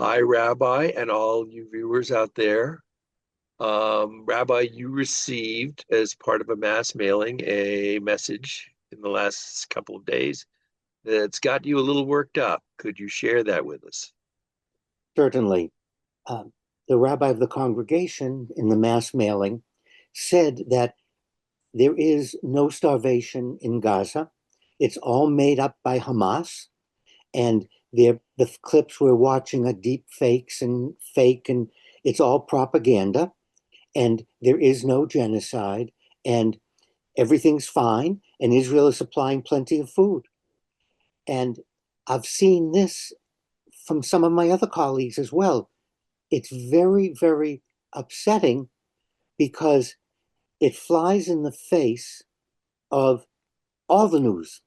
Hi, Rabbi, and all you viewers out there. Rabbi, you received, as part of a mass mailing, a message in the last couple of days that's got you a little worked up. Could you share that with us? Certainly. Um, the rabbi of the congregation in the mass mailing said that there is no starvation in Gaza. It's all made up by Hamas, and the clips we're watching are deep fakes and fake, and it's all propaganda, and there is no genocide, and everything's fine, and Israel is supplying plenty of food. And I've seen this from some of my other colleagues as well. It's very, very upsetting because it flies in the face of all the news.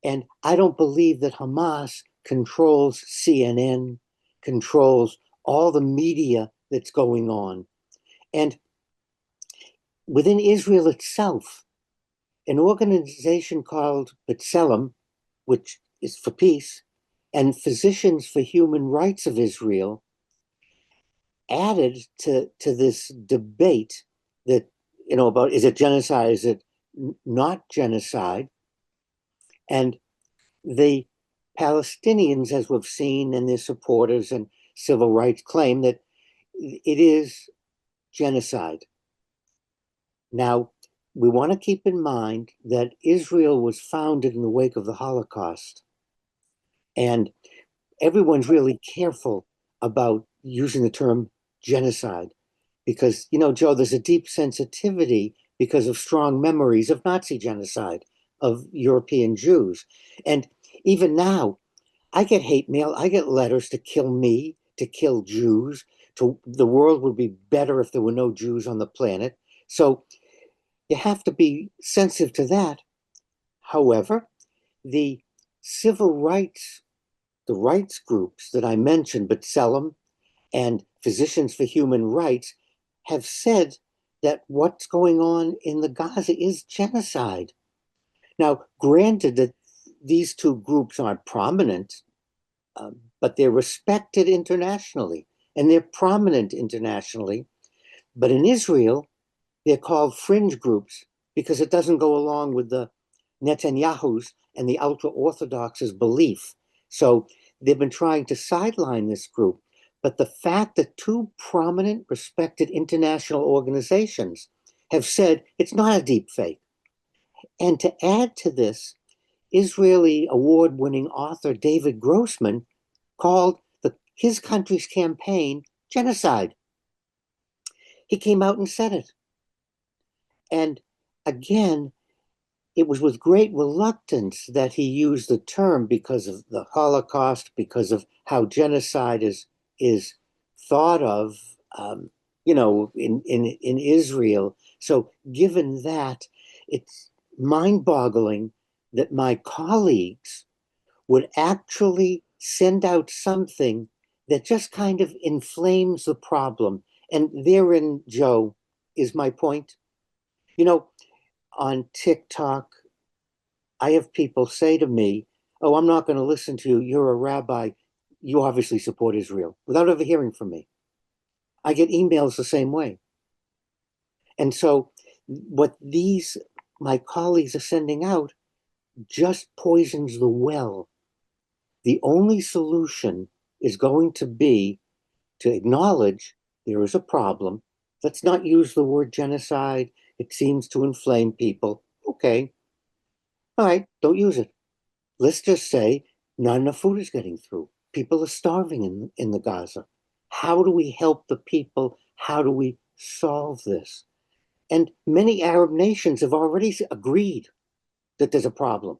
And I don't believe that Hamas controls CNN, controls all the media that's going on. And within Israel itself, an organization called B'Tselem, which is for peace, and Physicians for Human Rights of Israel added to this debate that, about is it genocide, is it not genocide? And the Palestinians, as we've seen, and their supporters and civil rights claim that it is genocide. Now, we want to keep in mind that Israel was founded in the wake of the Holocaust, and everyone's really careful about using the term genocide because, Joe, there's a deep sensitivity because of strong memories of Nazi genocide of European Jews. And even now, I get hate mail, I get letters to kill me, to kill Jews, to the world would be better if there were no Jews on the planet. So you have to be sensitive to that. However, the civil rights, the rights groups that I mentioned, B'Tselem and Physicians for Human Rights, have said that what's going on in the Gaza is genocide. Now, granted that these two groups aren't prominent, but they're respected internationally and they're prominent internationally. But in Israel, they're called fringe groups because it doesn't go along with the Netanyahu's and the ultra Orthodox's belief. So they've been trying to sideline this group. But the fact that two prominent, respected international organizations have said it's not a deep fake. And to add to this, Israeli award winning author David Grossman called his country's campaign genocide. He came out and said it. And again, it was with great reluctance that he used the term because of the Holocaust, because of how genocide is thought of, in Israel. So, given that, it's mind-boggling that my colleagues would actually send out something that just kind of inflames the problem. And therein, Joe, is my point. You know, on TikTok, I have people say to me, "Oh, I'm not going to listen to you. You're a rabbi. You obviously support Israel," without ever hearing from me. I get emails the same way. And so, what these my colleagues are sending out just poisons the well. The only solution is going to be to acknowledge there is a problem. Let's not use the word genocide. It seems to inflame people. Okay, all right, don't use it. Let's just say not enough food is getting through. People are starving in the Gaza. How do we help the people? How do we solve this? And many Arab nations have already agreed that there's a problem.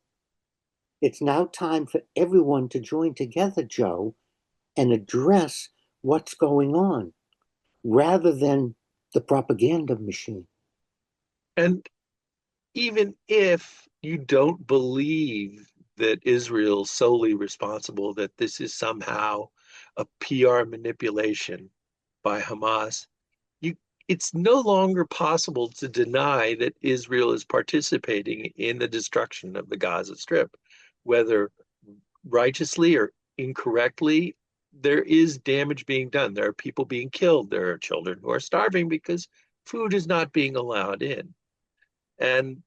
It's now time for everyone to join together, Joe, and address what's going on rather than the propaganda machine. And even if you don't believe that Israel's solely responsible, that this is somehow a PR manipulation by Hamas, you it's no longer possible to deny that Israel is participating in the destruction of the Gaza Strip, whether righteously or incorrectly. there is damage being done. There are people being killed. There are children who are starving because food is not being allowed in. And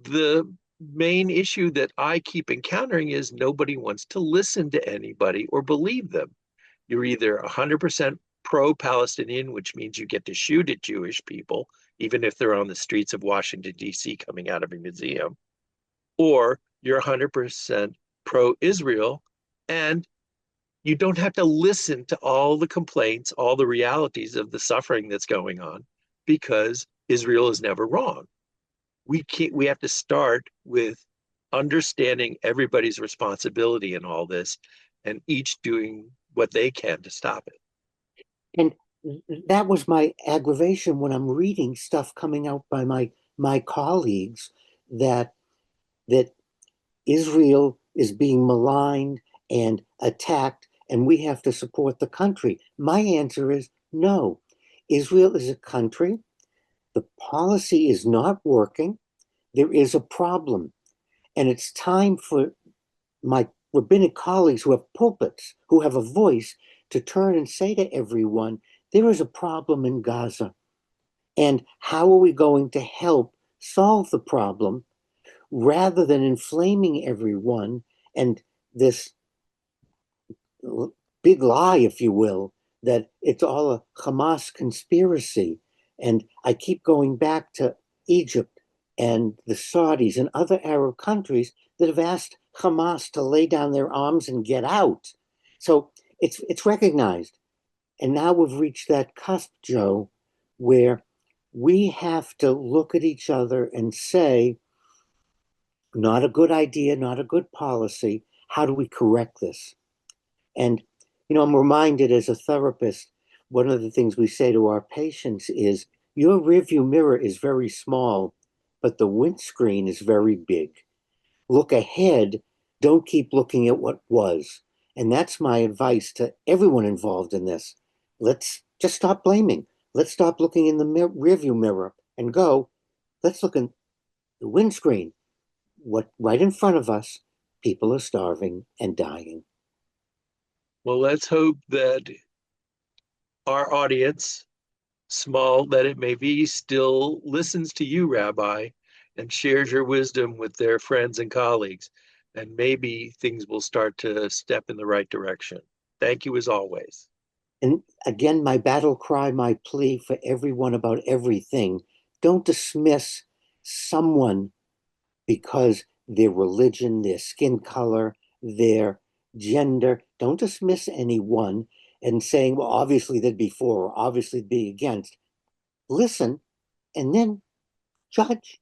the main issue that I keep encountering is nobody wants to listen to anybody or believe them. You're either 100% pro Palestinian, which means you get to shoot at Jewish people, even if they're on the streets of Washington, D.C., coming out of a museum, or you're 100% pro Israel, and you don't have to listen to all the complaints, all the realities of the suffering that's going on, because Israel is never wrong. We have to start with understanding everybody's responsibility in all this and each doing what they can to stop it. And that was my aggravation when I'm reading stuff coming out by my colleagues that that Israel is being maligned and attacked, and we have to support the country. My answer is no. Israel is a country. The policy is not working. There is a problem. And it's time for my rabbinic colleagues who have pulpits, who have a voice, to turn and say to everyone, there is a problem in Gaza. And how are we going to help solve the problem rather than inflaming everyone and this big lie, if you will, that it's all a Hamas conspiracy. And I keep going back to Egypt and the Saudis and other Arab countries that have asked Hamas to lay down their arms and get out. So it's recognized. And now we've reached that cusp, Joe, where we have to look at each other and say, not a good idea, not a good policy. How do we correct this? And, I'm reminded as a therapist, one of the things we say to our patients is your rearview mirror is very small, but the windscreen is very big. Look ahead, don't keep looking at what was. And that's my advice to everyone involved in this. Let's just stop blaming. Let's stop looking in the rearview mirror and go, let's look in the windscreen. What right in front of us, people are starving and dying. Well, let's hope that our audience, small that it may be, still listens to you, Rabbi, and shares your wisdom with their friends and colleagues. And maybe things will start to step in the right direction. Thank you as always. And again, my battle cry, my plea for everyone about everything, don't dismiss someone because their religion, their skin color, their gender. Don't dismiss anyone and saying, well, obviously they'd be for or obviously they'd be against. Listen and then judge.